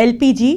LPG,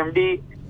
MD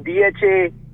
DHA,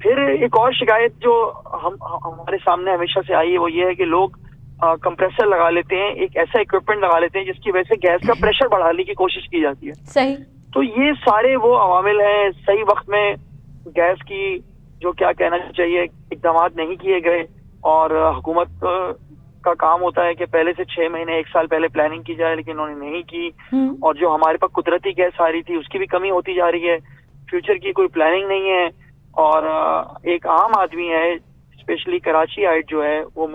پھر ایک اور شکایت جو ہمارے سامنے ہمیشہ سے آئی ہے وہ یہ ہے کہ لوگ کمپریسر لگا لیتے ہیں, ایک ایسا اکوپمنٹ لگا لیتے ہیں جس کی وجہ سے گیس کا پریشر بڑھانے کی کوشش کی جاتی ہے. صحیح. تو یہ سارے وہ عوامل ہیں. صحیح وقت میں گیس کی جو کیا کہنا چاہیے اقدامات نہیں کیے گئے, اور حکومت کا کام ہوتا ہے کہ پہلے سے 6 مہینے 1 سال پہلے پلاننگ کی جائے, لیکن انہوں نے نہیں کی. اور جو ہمارے پاس قدرتی گیس آ رہی تھی اس کی بھی کمی ہوتی جا رہی ہے, فیوچر کی کوئی پلاننگ نہیں ہے. اور ایک عام آدمی ہے اسپیشلی کراچی آئٹ جو ہے وہ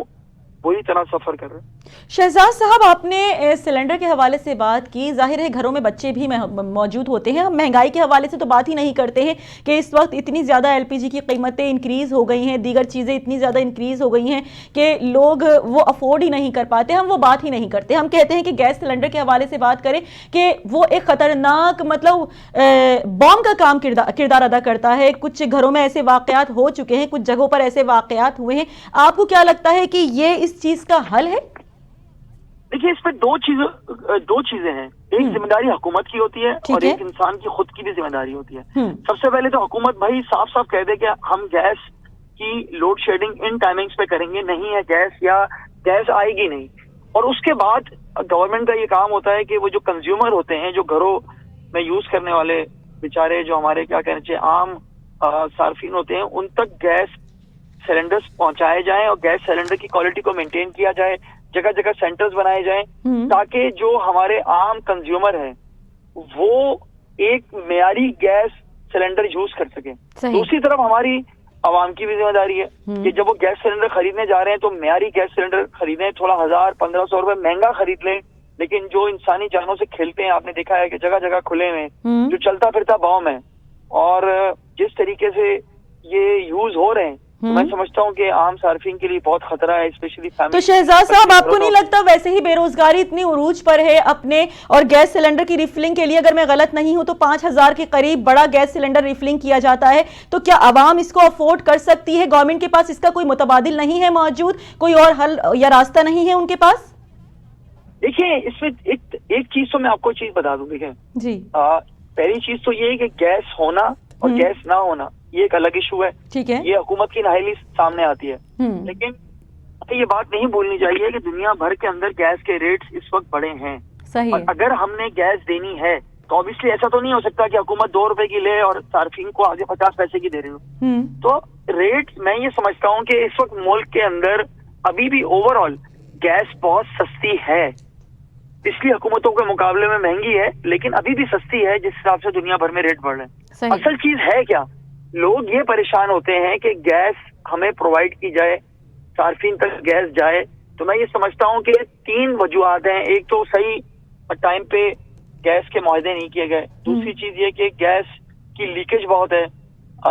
بری طرح سفر کر رہے ہیں. شہزاد صاحب, آپ نے سلنڈر کے حوالے سے بات کی. ظاہر ہے گھروں میں بچے بھی موجود ہوتے ہیں. ہم مہنگائی کے حوالے سے تو بات ہی نہیں کرتے ہیں کہ اس وقت اتنی زیادہ ایل پی جی کی قیمتیں انکریز ہو گئی ہیں, دیگر چیزیں اتنی زیادہ انکریز ہو گئی ہیں کہ لوگ وہ افورڈ ہی نہیں کر پاتے. ہم وہ بات ہی نہیں کرتے. ہم کہتے ہیں کہ گیس سلنڈر کے حوالے سے بات کریں کہ وہ ایک خطرناک مطلب بام کا کام کردار ادا کرتا ہے. کچھ گھروں میں ایسے واقعات ہو چکے ہیں, کچھ جگہوں پر ایسے واقعات ہوئے ہیں. آپ کو کیا لگتا ہے کہ یہ اس چیز کا حل ہے؟ دیکھیے, اس پہ دو چیزیں ہیں. ایک ذمہ داری حکومت کی ہوتی ہے اور ایک انسان کی خود کی بھی ذمہ داری ہوتی ہے. سب سے پہلے تو حکومت بھائی صاف صاف کہہ دے کہ ہم گیس کی لوڈ شیڈنگ ان ٹائمنگز پہ کریں گے, نہیں ہے گیس یا گیس آئے گی نہیں. اور اس کے بعد گورنمنٹ کا یہ کام ہوتا ہے کہ وہ جو کنزیومر ہوتے ہیں, جو گھروں میں یوز کرنے والے بیچارے جو ہمارے کیا کہنا چاہیے عام صارفین ہوتے ہیں, ان تک گیس سلنڈرز پہنچائے جائیں اور گیس سلنڈر کی کوالٹی کو مینٹین کیا جائے. جگہ جگہ سینٹرز بنائے جائیں تاکہ جو ہمارے عام کنزیومر ہیں وہ ایک معیاری گیس سلنڈر یوز کر سکیں. دوسری طرف ہماری عوام کی بھی ذمہ داری ہے کہ جب وہ گیس سلنڈر خریدنے جا رہے ہیں تو معیاری گیس سلنڈر خریدیں, تھوڑا 1000-1500 روپے مہنگا خرید لیں, لیکن جو انسانی جانوں سے کھیلتے ہیں. آپ نے دیکھا ہے کہ جگہ جگہ کھلے ہوئے جو چلتا پھرتا بام ہے, اور جس طریقے سے یہ یوز ہو رہے ہیں میں سمجھتا ہوں کہ عام صارفین کے لیے بہت خطرہ ہے, اسپیشلی فیملی. تو شہزاد صاحب, آپ کو نہیں لگتا ویسے ہی بے روزگاری اتنی عروج پر ہے اپنے, اور گیس سلنڈر کی ریفلنگ کے لیے اگر میں غلط نہیں ہوں تو 5000 کے قریب بڑا گیس سلنڈر ریفلنگ کیا جاتا ہے, تو کیا عوام اس کو افورڈ کر سکتی ہے؟ گورنمنٹ کے پاس اس کا کوئی متبادل نہیں ہے موجود, کوئی اور حل یا راستہ نہیں ہے ان کے پاس؟ دیکھیں, اس میں ایک چیز تو میں آپ کو چیز بتا دوں. دیکھیں جی, پہلی چیز تو یہ ہے کہ گیس ہونا اور گیس نہ ہونا یہ ایک الگ ایشو ہے. ٹھیک ہے, یہ حکومت کی نااہلی سامنے آتی ہے. لیکن یہ بات نہیں بھولنی چاہیے کہ دنیا بھر کے اندر گیس کے ریٹس اس وقت بڑے ہیں. اور اگر ہم نے گیس دینی ہے تو obviously ایسا تو نہیں ہو سکتا کہ حکومت 2 روپے کی لے اور صارفین کو آگے 50 پیسے کی دے رہی ہو. تو ریٹ میں یہ سمجھتا ہوں کہ اس وقت ملک کے اندر ابھی بھی اوور آل گیس بہت سستی ہے. پچھلی حکومتوں کے مقابلے میں مہنگی ہے لیکن ابھی بھی سستی ہے جس حساب سے دنیا بھر میں ریٹ بڑھ رہے ہیں. اصل چیز ہے کیا, لوگ یہ پریشان ہوتے ہیں کہ گیس ہمیں پرووائڈ کی جائے, صارفین تک گیس جائے. تو میں یہ سمجھتا ہوں کہ 3 وجوہات ہیں. ایک تو صحیح ٹائم پہ گیس کے معاہدے نہیں کیے گئے. دوسری چیز یہ کہ گیس کی لیکیج بہت ہے,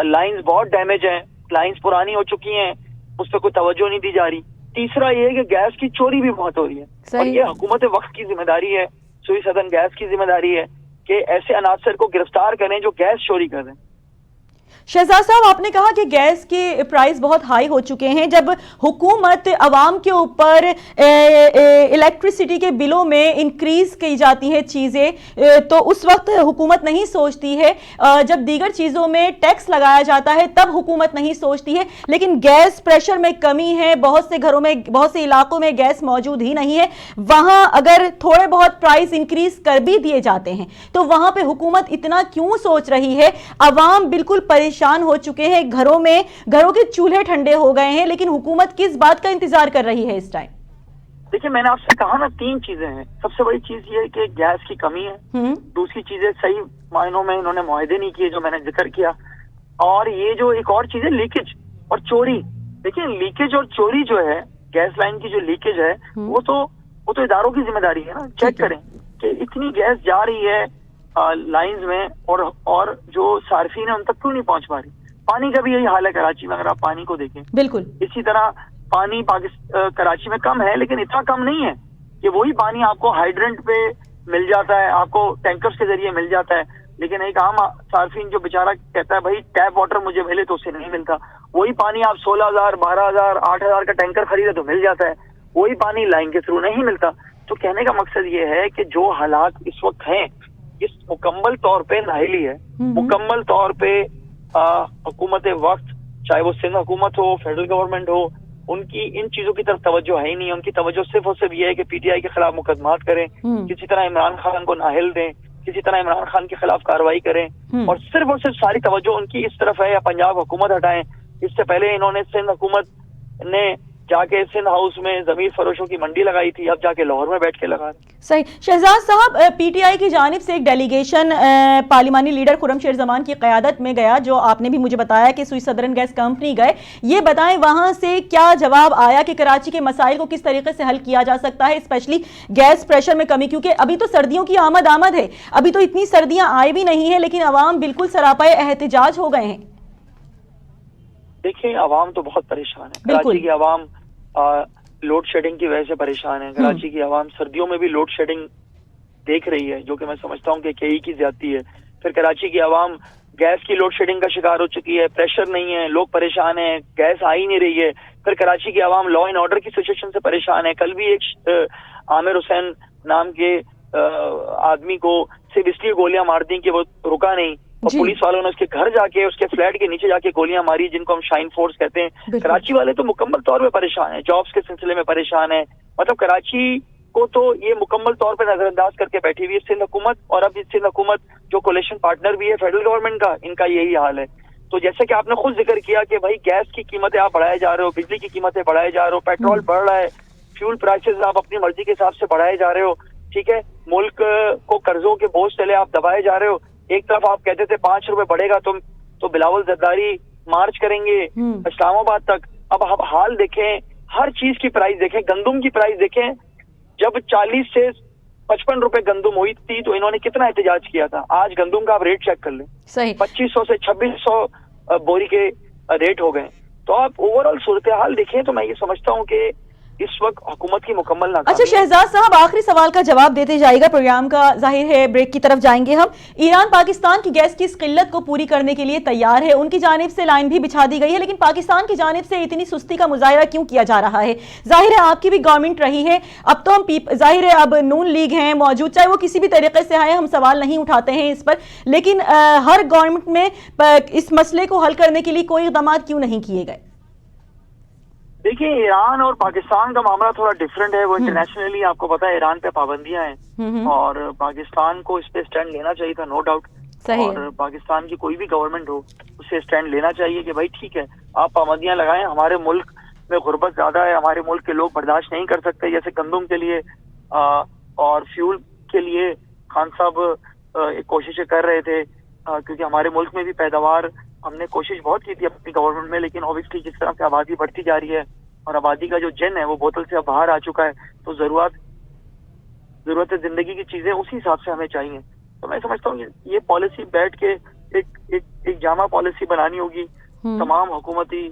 لائنز بہت ڈیمیج ہیں, لائنز پرانی ہو چکی ہیں, اس پہ کوئی توجہ نہیں دی جا رہی. تیسرا یہ کہ گیس کی چوری بھی بہت ہو رہی ہے, اور یہ حکومت وقت کی ذمہ داری ہے, سوئی سدن گیس کی ذمہ داری ہے کہ ایسے عناصر کو گرفتار کریں جو گیس چوری کر رہے ہیں. شہزاد صاحب, آپ نے کہا کہ گیس کے پرائز بہت ہائی ہو چکے ہیں. جب حکومت عوام کے اوپر الیکٹریسٹی کے بلوں میں انکریز کی جاتی ہیں چیزیں, تو اس وقت حکومت نہیں سوچتی ہے. جب دیگر چیزوں میں ٹیکس لگایا جاتا ہے تب حکومت نہیں سوچتی ہے. لیکن گیس پریشر میں کمی ہے, بہت سے گھروں میں, بہت سے علاقوں میں گیس موجود ہی نہیں ہے. وہاں اگر تھوڑے بہت پرائز انکریز کر بھی دیے جاتے ہیں تو وہاں پہ حکومت اتنا کیوں سوچ رہی ہے؟ عوام بالکل پریشان ہو چکے ہیں, گھروں کے چولہے ٹھنڈے ہو گئے ہیں, لیکن حکومت کس بات کا انتظار کر رہی ہے اس ٹائم؟ دیکھیں, میں نے آپ سے کہا نا 3 چیزیں ہیں. سب سے بڑی چیز یہ ہے کہ گیس کی کمی ہے. دوسری چیز ہے صحیح معنوں میں انہوں نے معاہدے نہیں کیے جو میں نے ذکر کیا. اور یہ جو ایک اور چیز ہے لیکیج اور چوری. دیکھیں, لیکیج اور چوری جو ہے, گیس لائن کی جو لیکیج ہے وہ تو اداروں کی ذمہ داری ہے نا. چیک کریں کہ اتنی گیس جا رہی ہے لائنز میں اور جو صارفین ہیں ان تک کیوں نہیں پہنچ پا رہی. پانی کا بھی یہی حال ہے کراچی میں, اگر آپ پانی کو دیکھیں بالکل اسی طرح پانی کراچی میں کم ہے, لیکن اتنا کم نہیں ہے کہ وہی پانی آپ کو ہائیڈرنٹ پہ مل جاتا ہے, آپ کو ٹینکرز کے ذریعے مل جاتا ہے. لیکن ایک عام صارفین جو بیچارہ کہتا ہے بھائی ٹیپ واٹر مجھے ملے تو اسے نہیں ملتا. وہی پانی آپ 16,000 12,000 8,000 کا ٹینکر خریدے تو مل جاتا ہے, وہی پانی لائن کے تھرو نہیں ملتا. تو کہنے کا مقصد یہ ہے کہ جو حالات اس وقت ہیں اس مکمل طور پہ نااہلی ہے, مکمل طور پہ حکومت وقت چاہے وہ سندھ حکومت ہو، فیڈرل گورنمنٹ ہو، ان کی ان چیزوں کی طرف توجہ ہے ہی نہیں. ان کی توجہ صرف اور صرف یہ ہے کہ پی ٹی آئی کے خلاف مقدمات کریں، کسی طرح عمران خان کو نااہل دیں، کسی طرح عمران خان کے خلاف کارروائی کریں، اور صرف ساری توجہ ان کی اس طرف ہے یا پنجاب حکومت ہٹائیں. اس سے پہلے انہوں نے سندھ حکومت نے جا کے سندھ ہاؤس میں ضمیر فروشوں کی منڈی لگائی تھی، اب جا کے لاہور میں بیٹھ کے لگا رہے. صحیح. شہزاد صاحب، پی ٹی آئی کی جانب سے ایک ڈیلیگیشن پارلیمانی لیڈر خرم شیر زمان کی قیادت میں گیا، جو آپ نے بھی مجھے بتایا کہ سوئی سدرن گیس کمپنی گئے. یہ بتائیں وہاں سے کیا جواب آیا کہ کراچی کے مسائل کو کس طریقے سے حل کیا جا سکتا ہے، اسپیشلی گیس پریشر میں کمی، کیونکہ ابھی تو سردیوں کی آمد ہے، ابھی تو اتنی سردیاں آئے بھی نہیں ہیں، لیکن عوام بالکل سراپائے احتجاج ہو گئے ہیں. دیکھیں عوام تو بہت پریشان ہے. کراچی کی عوام لوڈ شیڈنگ کی وجہ سے پریشان ہے. کراچی کی عوام سردیوں میں بھی لوڈ شیڈنگ دیکھ رہی ہے، جو کہ میں سمجھتا ہوں کہ کئی کی زیادتی ہے. پھر کراچی کی عوام گیس کی لوڈ شیڈنگ کا شکار ہو چکی ہے، پریشر نہیں ہے، لوگ پریشان ہیں، گیس آ ہی نہیں رہی ہے. پھر کراچی کی عوام لا اینڈ آرڈر کی سچویشن سے پریشان ہے. کل بھی ایک عامر حسین نام کے آدمی کو صرف اس لیے گولیاں مار دیں کہ وہ رکا نہیں، اور پولیس والوں نے اس کے گھر جا کے، اس کے فلیٹ کے نیچے جا کے گولیاں ماری، جن کو ہم شائن فورس کہتے ہیں. کراچی والے تو مکمل طور پہ پریشان ہیں، جابس کے سلسلے میں پریشان ہیں. مطلب کراچی کو تو یہ مکمل طور پہ نظر انداز کر کے بیٹھی ہوئی ہے سندھ حکومت. اور اب سندھ حکومت جو کولیشن پارٹنر بھی ہے فیڈرل گورنمنٹ کا، ان کا یہی حال ہے. تو جیسے کہ آپ نے خود ذکر کیا کہ بھائی گیس کی قیمتیں آپ بڑھائے جا رہے ہو، بجلی کی قیمتیں بڑھائے جا رہے ہو، پیٹرول بڑھ رہا ہے، فیول پرائسز آپ اپنی مرضی کے حساب سے بڑھائے جا رہے ہو، ٹھیک ہے. ملک کو قرضوں کے بوجھ تلے آپ دبائے جا رہے ہو. ایک طرف آپ کہتے تھے 5 روپے بڑھے گا تو بلاول زرداری مارچ کریں گے اسلام آباد تک. اب حال دیکھیں، ہر چیز کی پرائز دیکھیں، گندم کی پرائز دیکھیں. جب 40 سے 55 روپے گندم ہوئی تھی تو انہوں نے کتنا احتجاج کیا تھا. آج گندم کا آپ ریٹ چیک کر لیں، 2500 سے 2600 بوری کے ریٹ ہو گئے. تو آپ اوور آل صورتحال دیکھیں تو میں یہ سمجھتا ہوں کہ اس وقت حکومت کی مکمل ناکامی. اچھا شہزاد صاحب، آخری سوال کا جواب دیتے جائے گا، پروگرام کا ظاہر ہے بریک کی طرف جائیں گے ہم. ایران پاکستان کی گیس کی اس قلت کو پوری کرنے کے لیے تیار ہے، ان کی جانب سے لائن بھی بچھا دی گئی ہے، لیکن پاکستان کی جانب سے اتنی سستی کا مظاہرہ کیوں کیا جا رہا ہے؟ ظاہر ہے آپ کی بھی گورنمنٹ رہی ہے، اب تو ہم ظاہر ہے اب نون لیگ ہیں موجود، چاہے وہ کسی بھی طریقے سے آئے، ہم سوال نہیں اٹھاتے ہیں اس پر، لیکن ہر گورنمنٹ میں اس مسئلے کو حل کرنے کے لیے کوئی اقدامات کیوں نہیں کیے گئے؟ دیکھیں ایران اور پاکستان کا معاملہ تھوڑا ڈیفرنٹ ہے. وہ انٹرنیشنلی آپ کو پتا ہے ایران پہ پابندیاں ہیں، اور پاکستان کو اس پہ اسٹینڈ لینا چاہیے تھا، نو ڈاؤٹ. اور پاکستان کی کوئی بھی گورنمنٹ ہو اسے اسٹینڈ لینا چاہیے کہ بھائی ٹھیک ہے آپ پابندیاں لگائیں، ہمارے ملک میں غربت زیادہ ہے، ہمارے ملک کے لوگ برداشت نہیں کر سکتے. جیسے گندم کے لیے اور فیول کے لیے خان صاحب ایک کوششیں کر رہے تھے، کیونکہ ہمارے ملک میں بھی پیداوار ہم نے کوشش بہت کی تھی اپنی گورنمنٹ میں، لیکن اوبیسلی جس طرح سے آبادی بڑھتی جا رہی ہے اور آبادی کا جو جن ہے وہ بوتل سے اب باہر آ چکا ہے، تو ضرورت زندگی کی چیزیں اسی حساب سے ہمیں چاہیے. تو میں سمجھتا ہوں یہ پالیسی بیٹھ کے ایک جامع پالیسی بنانی ہوگی تمام حکومتی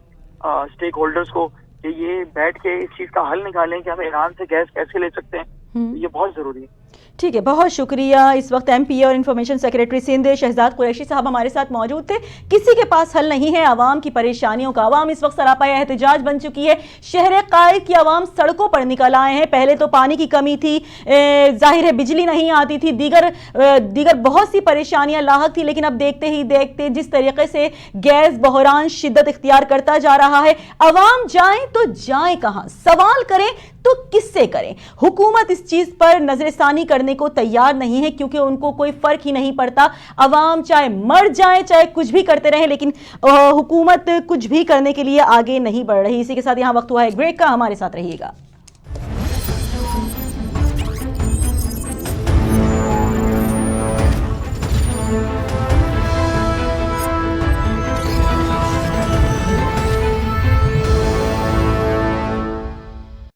اسٹیک ہولڈرز کو، کہ یہ بیٹھ کے اس چیز کا حل نکالیں کہ ہم ایران سے گیس کیسے لے سکتے ہیں. یہ بہت ضروری ہے. ٹھیک ہے، بہت شکریہ. اس وقت ایم پی اور انفارمیشن سیکریٹری سندھ شہزاد قریشی صاحب ہمارے ساتھ موجود تھے. کسی کے پاس حل نہیں ہے عوام کی پریشانیوں کا. عوام اس وقت سراپا احتجاج بن چکی ہے. شہر قائد کی عوام سڑکوں پر نکل آئے ہیں. پہلے تو پانی کی کمی تھی، ظاہر ہے بجلی نہیں آتی تھی، دیگر بہت سی پریشانیاں لاحق تھی، لیکن اب دیکھتے ہی دیکھتے جس طریقے سے گیس بحران شدت اختیار کرتا جا رہا ہے، عوام جائیں تو جائیں کہاں، سوال کریں تو کس سے کریں؟ حکومت اس چیز پر نظر ثانی کرنے کو تیار نہیں ہے، کیونکہ ان کو کوئی فرق ہی نہیں پڑتا. عوام چاہے مر جائیں، چاہے کچھ بھی کرتے رہیں، لیکن حکومت کچھ بھی کرنے کے لیے آگے نہیں بڑھ رہی. اسی کے ساتھ یہاں وقت ہوا ہے ایک بریک کا، ہمارے ساتھ رہیے گا.